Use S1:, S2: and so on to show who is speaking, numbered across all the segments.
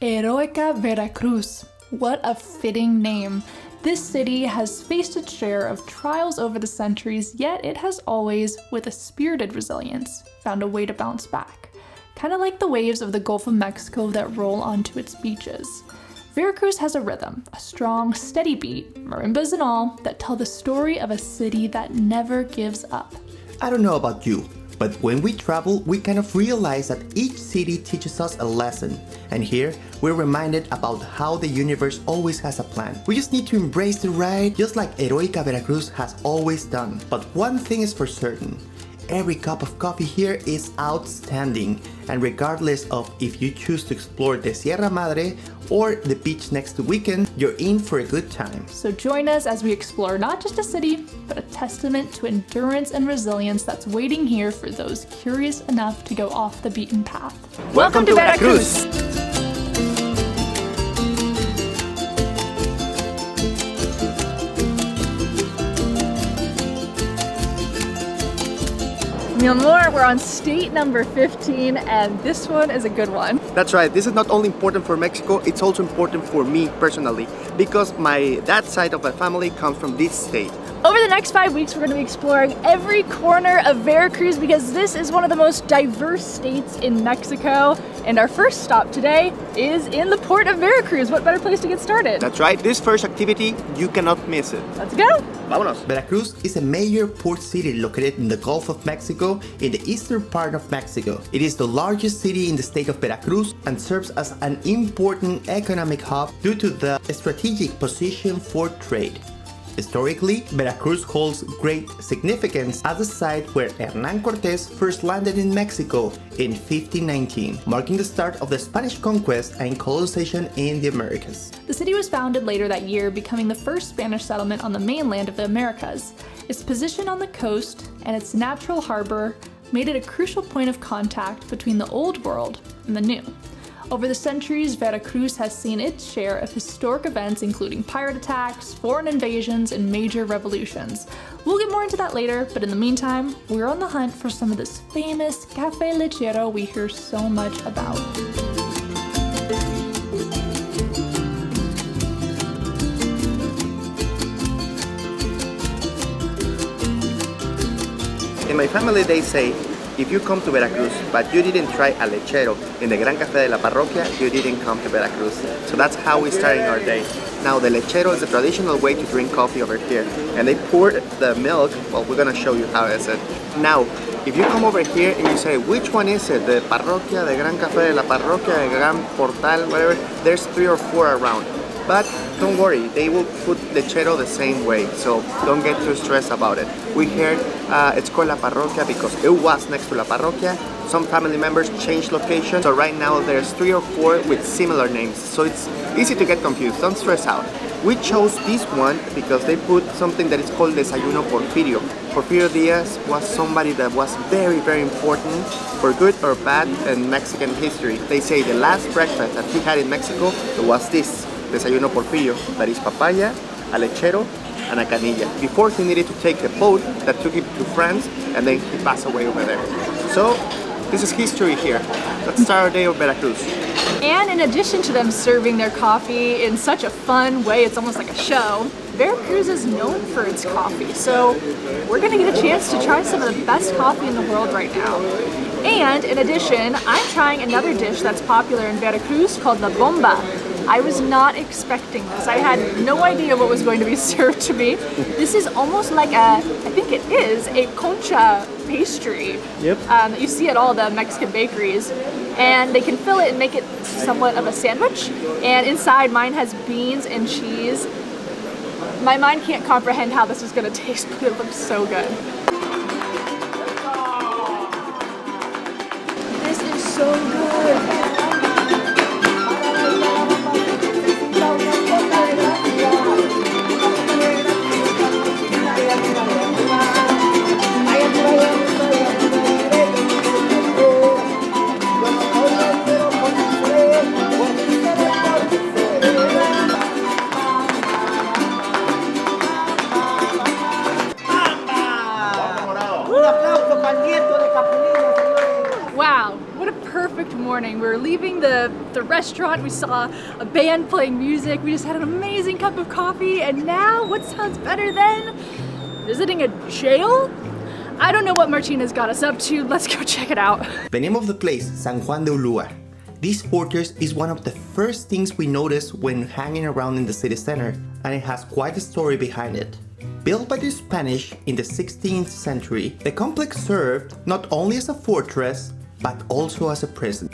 S1: Heroica Veracruz. What a fitting name. This city has faced its share of trials over the centuries, yet it has always, with a spirited resilience, found a way to bounce back. Kind of like the waves of the Gulf of Mexico that roll onto its beaches. Veracruz has a rhythm, a strong, steady beat, marimbas and all, that tell the story of a city that never gives up.
S2: I don't know about you, but when we travel, we kind of realize that each city teaches us a lesson. And here, we're reminded about how the universe always has a plan. We just need to embrace the ride, just like Heroica Veracruz has always done. But one thing is for certain. Every cup of coffee here is outstanding, and regardless of if you choose to explore the Sierra Madre or the beach next to weekend, you're in for a good time.
S1: So join us as we explore not just a city, but a testament to endurance and resilience that's waiting here for those curious enough to go off the beaten path.
S2: Welcome to Veracruz!
S1: Mi amor, we're on state number 15, and this one is a good one.
S3: That's right, this is not only important for Mexico, it's also important for me personally, because my dad's side of the family comes from this state.
S1: Over the next 5 weeks, we're going to be exploring every corner of Veracruz because this is one of the most diverse states in Mexico. And our first stop today is in the Port of Veracruz. What better place to get started?
S3: That's right, this first activity, you cannot miss it.
S1: Let's go!
S3: Vámonos!
S2: Veracruz is a major port city located in the Gulf of Mexico in the eastern part of Mexico. It is the largest city in the state of Veracruz and serves as an important economic hub due to the strategic position for trade. Historically, Veracruz holds great significance as the site where Hernán Cortés first landed in Mexico in 1519, marking the start of the Spanish conquest and colonization in the Americas.
S1: The city was founded later that year, becoming the first Spanish settlement on the mainland of the Americas. Its position on the coast and its natural harbor made it a crucial point of contact between the old world and the new. Over the centuries, Veracruz has seen its share of historic events including pirate attacks, foreign invasions, and major revolutions. We'll get more into that later, but in the meantime, we're on the hunt for some of this famous Cafe Lechero we hear so much about.
S3: In my family they say, if you come to Veracruz, but you didn't try a lechero in the Gran Cafe de la Parroquia, you didn't come to Veracruz. So that's how we're starting our day. Now the lechero is a traditional way to drink coffee over here. And they pour the milk, well, we're gonna show you how is it. Now, if you come over here and you say, which one is it? The Parroquia, the Gran Cafe de la Parroquia, the Gran Portal, whatever, there's 3 or 4 around. But don't worry, they will put lechero the same way, so don't get too stressed about it. We heard it's called La Parroquia because it was next to La Parroquia. Some family members changed location, so right now there's 3 or 4 with similar names, so it's easy to get confused, don't stress out. We chose this one because they put something that is called Desayuno Porfirio. Porfirio Diaz was somebody that was very, very important for good or bad in Mexican history. They say the last breakfast that he had in Mexico was this. Desayuno Porfirio, that is papaya, a lechero, and a canilla. Before he needed to take the boat that took him to France, and then he passed away over there. So, this is history here. Let's start our day of Veracruz.
S1: And in addition to them serving their coffee in such a fun way, it's almost like a show, Veracruz is known for its coffee. So we're gonna get a chance to try some of the best coffee in the world right now. And in addition, I'm trying another dish that's popular in Veracruz called the bomba. I was not expecting this. I had no idea what was going to be served to me. This is almost like I think it is, a concha pastry.
S3: Yep.
S1: That you see at all the Mexican bakeries. And they can fill it and make it somewhat of a sandwich. And inside mine has beans and cheese. My mind can't comprehend how this is gonna taste, but it looks so good. This is so good. Wow, what a perfect morning. We're leaving the restaurant, we saw a band playing music, we just had an amazing cup of coffee, and now what sounds better than visiting a jail? I don't know what Martina's got us up to, let's go check it out.
S2: The name of the place, San Juan de Ulúa. This fortress is one of the first things we notice when hanging around in the city center, and it has quite a story behind it. Built by the Spanish in the 16th century, the complex served not only as a fortress, but also as a prison.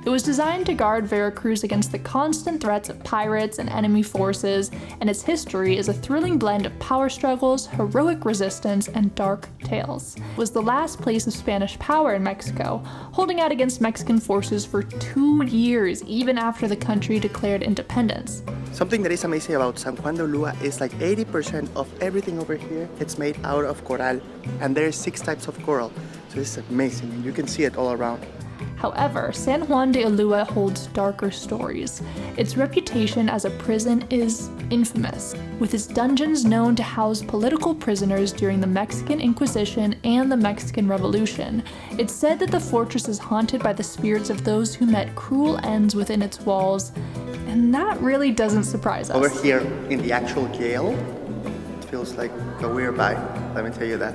S1: It was designed to guard Veracruz against the constant threats of pirates and enemy forces, and its history is a thrilling blend of power struggles, heroic resistance, and dark tales. It was the last place of Spanish power in Mexico, holding out against Mexican forces for 2 years, even after the country declared independence.
S3: Something that is amazing about San Juan de Ulúa is like 80% of everything over here, it's made out of coral, and there's 6 types of coral. So this is amazing, and you can see it all around.
S1: However, San Juan de Ulúa holds darker stories. Its reputation as a prison is infamous, with its dungeons known to house political prisoners during the Mexican Inquisition and the Mexican Revolution. It's said that the fortress is haunted by the spirits of those who met cruel ends within its walls, and that really doesn't surprise us.
S3: Over here in the actual jail, it feels like a weird vibe, let me tell you that.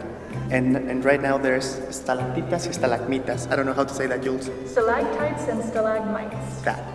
S3: And right now there's stalactitas y stalagmitas. I don't know how to say that, Jules.
S1: Stalactites and stalagmites.
S3: That.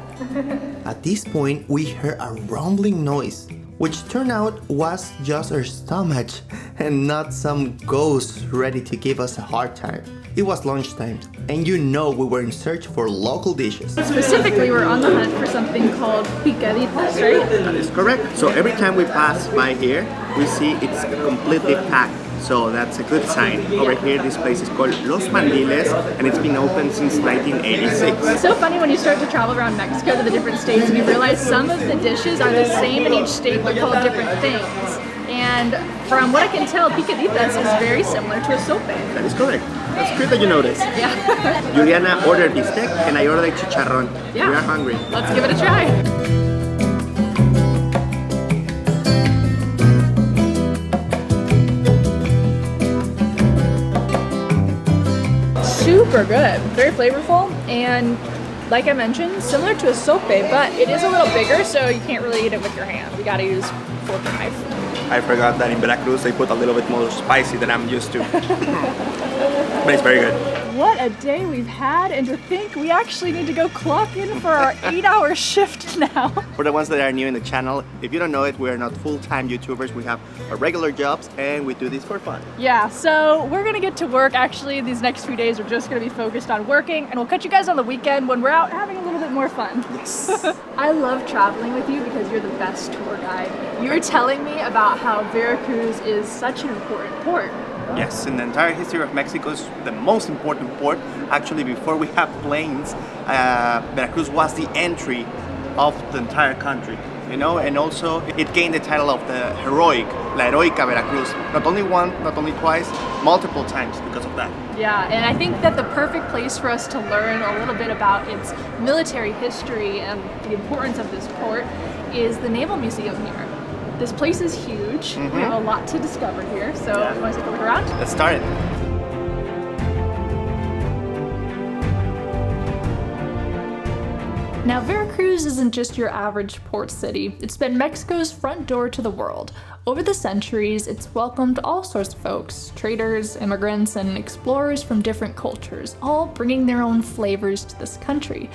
S2: At this point, we heard a rumbling noise, which turned out was just our stomach and not some ghost ready to give us a hard time. It was lunchtime, and you know we were in search for local dishes.
S1: Specifically, we're on the hunt for something called Picaditas, right?
S3: That is correct. So every time we pass by here, we see it's completely packed. So that's a good sign. Over here, this place is called Los Mandiles, and it's been open since 1986.
S1: It's so funny when you start to travel around Mexico to the different states and you realize some of the dishes are the same in each state but called different things. And from what I can tell, Picaditas is very similar to a sope.
S3: That is correct. That's good that you noticed.
S1: Yeah.
S3: Juliana ordered bistec and I ordered chicharrón.
S1: Yeah.
S3: We are hungry.
S1: Let's give it a try. Super good, very flavorful, and like I mentioned, similar to a sope, but it is a little bigger, so you can't really eat it with your hand. You gotta use fork and knife.
S3: I forgot that in Veracruz they put a little bit more spicy than I'm used to. But it's very good.
S1: What a day we've had, and to think we actually need to go clock in for our 8-hour shift now.
S3: For the ones that are new in the channel, if you don't know it, we are not full-time YouTubers. We have our regular jobs and we do this for fun.
S1: Yeah, so we're gonna get to work. Actually, these next few days are just gonna be focused on working, and we'll catch you guys on the weekend when we're out having a little bit more fun.
S3: Yes.
S1: I love traveling with you because you're the best tour guide. You were telling me about how Veracruz is such an important port.
S3: Yes, in the entire history of Mexico, is the most important port. Actually, before we have planes, Veracruz was the entry of the entire country, you know, and also it gained the title of the heroic, La Heroica Veracruz. Not only one, not only twice, multiple times because of that.
S1: Yeah, and I think that the perfect place for us to learn a little bit about its military history and the importance of this port is the Naval Museum here. This place is huge. We have a lot to discover here, so you want to take a look around?
S3: Let's start it.
S1: Now, Veracruz isn't just your average port city. It's been Mexico's front door to the world. Over the centuries, it's welcomed all sorts of folks, traders, immigrants, and explorers from different cultures, all bringing their own flavors to this country.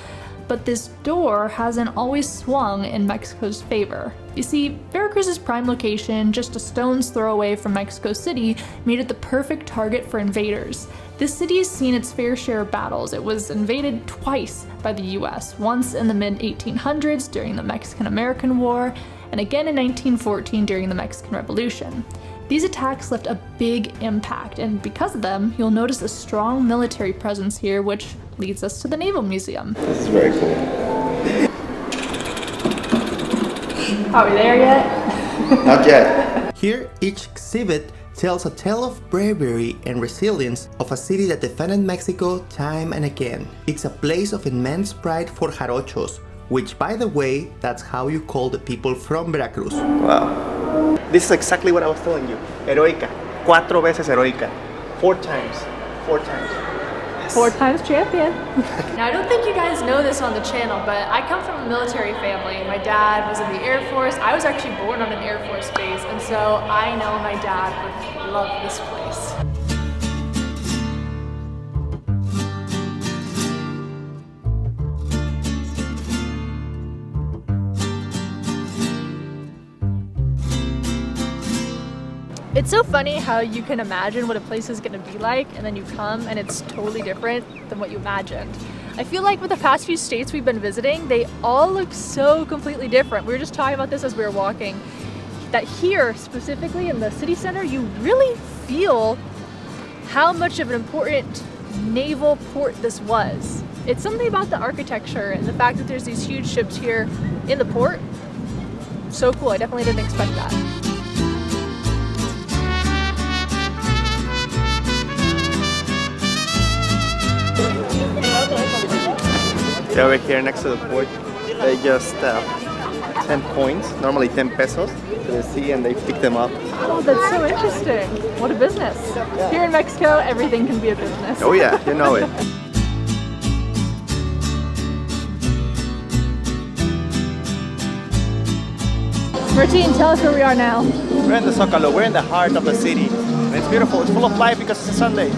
S1: But this door hasn't always swung in Mexico's favor. You see, Veracruz's prime location, just a stone's throw away from Mexico City, made it the perfect target for invaders. This city has seen its fair share of battles. It was invaded twice by the US, once in the mid-1800s during the Mexican-American War, and again in 1914 during the Mexican Revolution. These attacks left a big impact, and because of them, you'll notice a strong military presence here, which leads us to the Naval Museum.
S3: This is very cool.
S1: Are we there yet?
S3: Not yet.
S2: Here, each exhibit tells a tale of bravery and resilience of a city that defended Mexico time and again. It's a place of immense pride for Jarochos, which, by the way, that's how you call the people from Veracruz.
S3: Wow. This is exactly what I was telling you. Heroica. 4 veces heroica. 4 times. 4 times. Yes.
S1: 4 times champion. Now, I don't think you guys know this on the channel, but I come from a military family. My dad was in the Air Force. I was actually born on an Air Force base, and so I know my dad would love this place. It's so funny how you can imagine what a place is gonna be like, and then you come and it's totally different than what you imagined. I feel like with the past few states we've been visiting, they all look so completely different. We were just talking about this as we were walking, that here, specifically in the city center, you really feel how much of an important naval port this was. It's something about the architecture and the fact that there's these huge ships here in the port. So cool, I definitely didn't expect that.
S3: Over here next to the port, they just 10 coins, normally 10 pesos, to the sea, and they pick them up.
S1: Oh, that's so interesting. What a business. Here in Mexico, everything can be a business.
S3: Oh yeah, you know it.
S1: Martin, tell us where we are now.
S3: We're in the Zocalo, we're in the heart of the city. And it's beautiful, it's full of life because it's a Sunday.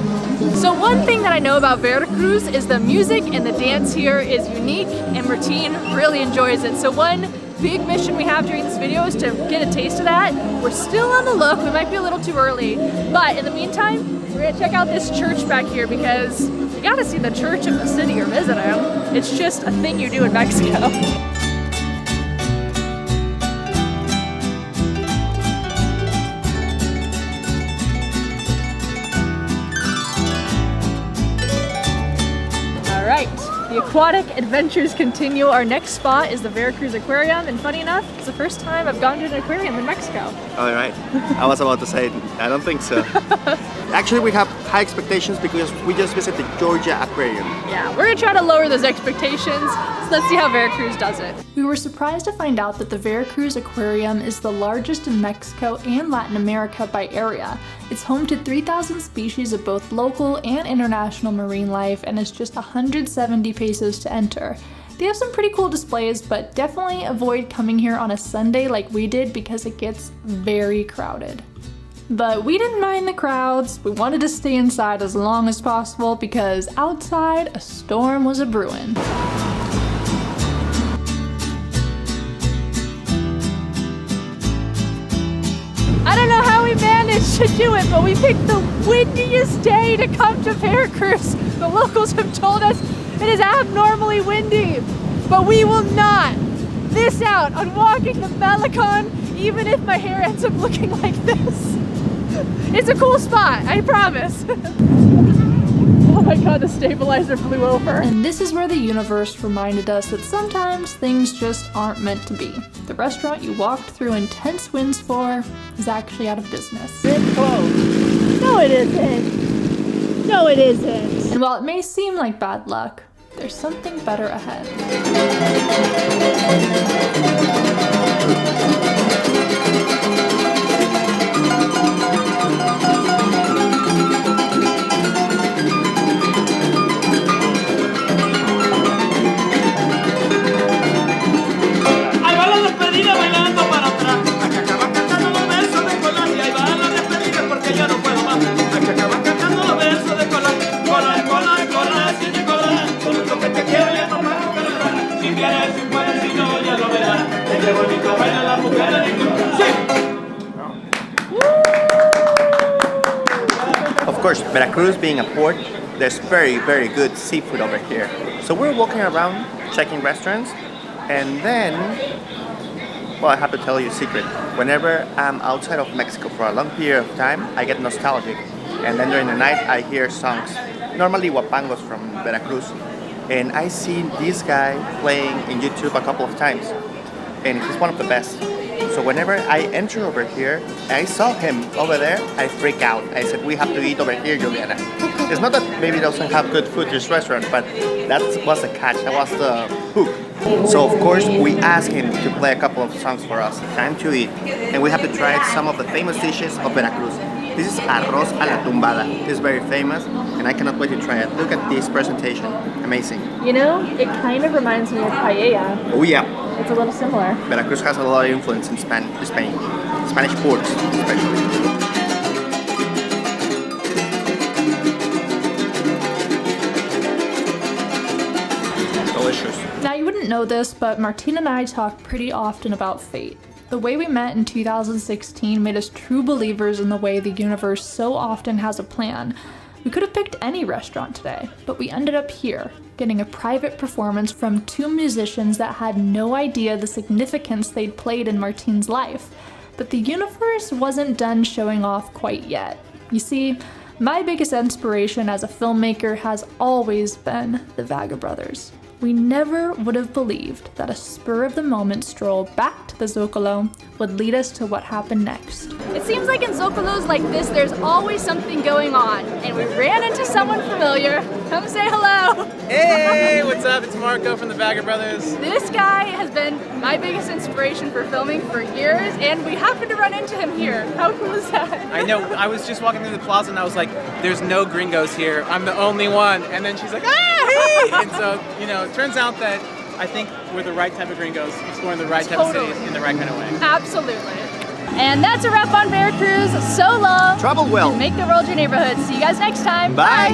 S1: So one thing that I know about Veracruz is the music and the dance here is unique, and Martin really enjoys it. So one big mission we have during this video is to get a taste of that. We're still on the look, we might be a little too early, but in the meantime, we're gonna check out this church back here because you gotta see the church of the city or visit them. It's just a thing you do in Mexico. The aquatic adventures continue. Our next spot is the Veracruz Aquarium, and funny enough, it's the first time I've gone to an aquarium in Mexico.
S3: All right, I was about to say, I don't think so. Actually, we have high expectations because we just visited the Georgia Aquarium.
S1: Yeah, we're gonna try to lower those expectations, so let's see how Veracruz does it. We were surprised to find out that the Veracruz Aquarium is the largest in Mexico and Latin America by area. It's home to 3,000 species of both local and international marine life, and it's just 170 pesos to enter. They have some pretty cool displays, but definitely avoid coming here on a Sunday like we did because it gets very crowded. But we didn't mind the crowds. We wanted to stay inside as long as possible because outside a storm was a-brewing. I don't know how we managed to do it, but we picked the windiest day to come to Veracruz. The locals have told us it is abnormally windy, but we will not miss out on walking the Malecon, even if my hair ends up looking like this. It's a cool spot, I promise. Oh my god, the stabilizer blew over. And this is where the universe reminded us that sometimes things just aren't meant to be. The restaurant you walked through intense winds for is actually out of business.
S3: It's closed.
S1: No, it isn't. No, it isn't. And while it may seem like bad luck, there's something better ahead.
S3: Of course, Veracruz being a port, there's very good seafood over here. So we're walking around, checking restaurants, and then, well, I have to tell you a secret. Whenever I'm outside of Mexico for a long period of time, I get nostalgic. And then during the night, I hear songs, normally huapangos from Veracruz. And I see this guy playing in YouTube a couple of times, and he's one of the best. So whenever I enter over here, I saw him over there, I freak out. I said, we have to eat over here, Juliana. It's not that maybe it doesn't have good food, this restaurant, but that was the catch, that was the hook. So of course, we asked him to play a couple of songs for us. Time to eat. And we have to try some of the famous dishes of Veracruz. This is arroz a la tumbada. This is very famous, and I cannot wait to try it. Look at this presentation. Amazing.
S1: You know, it kind of reminds me of paella.
S3: Oh yeah.
S1: It's a little similar.
S3: Veracruz has a lot of influence in Spain. Spanish ports, especially. Delicious.
S1: Now, you wouldn't know this, but Martine and I talk pretty often about fate. The way we met in 2016 made us true believers in the way the universe so often has a plan. We could have picked any restaurant today, but we ended up here, getting a private performance from two musicians that had no idea the significance they'd played in Martine's life. But the universe wasn't done showing off quite yet. You see, my biggest inspiration as a filmmaker has always been the Vagabrothers. We never would have believed that a spur-of-the-moment stroll back to the Zocalo would lead us to what happened next.
S4: It seems like in Zocalos like this, there's always something going on, and we ran into someone familiar. Come say hello.
S5: Hey, what's up? It's Marko from the Vagabrothers.
S4: This guy has been my biggest inspiration for filming for years, and we happened to run into him here. How cool is that?
S5: I know, I was just walking through the plaza and I was like, there's no gringos here. I'm the only one. And then she's like, ah, hey! And so, you know, it turns out that I think we're the right type of gringos, exploring the right type of cities in the right kind of way.
S4: Absolutely. And that's a wrap on Veracruz. So long.
S3: Travel well.
S4: Make the world your neighborhood. See you guys next time.
S3: Bye.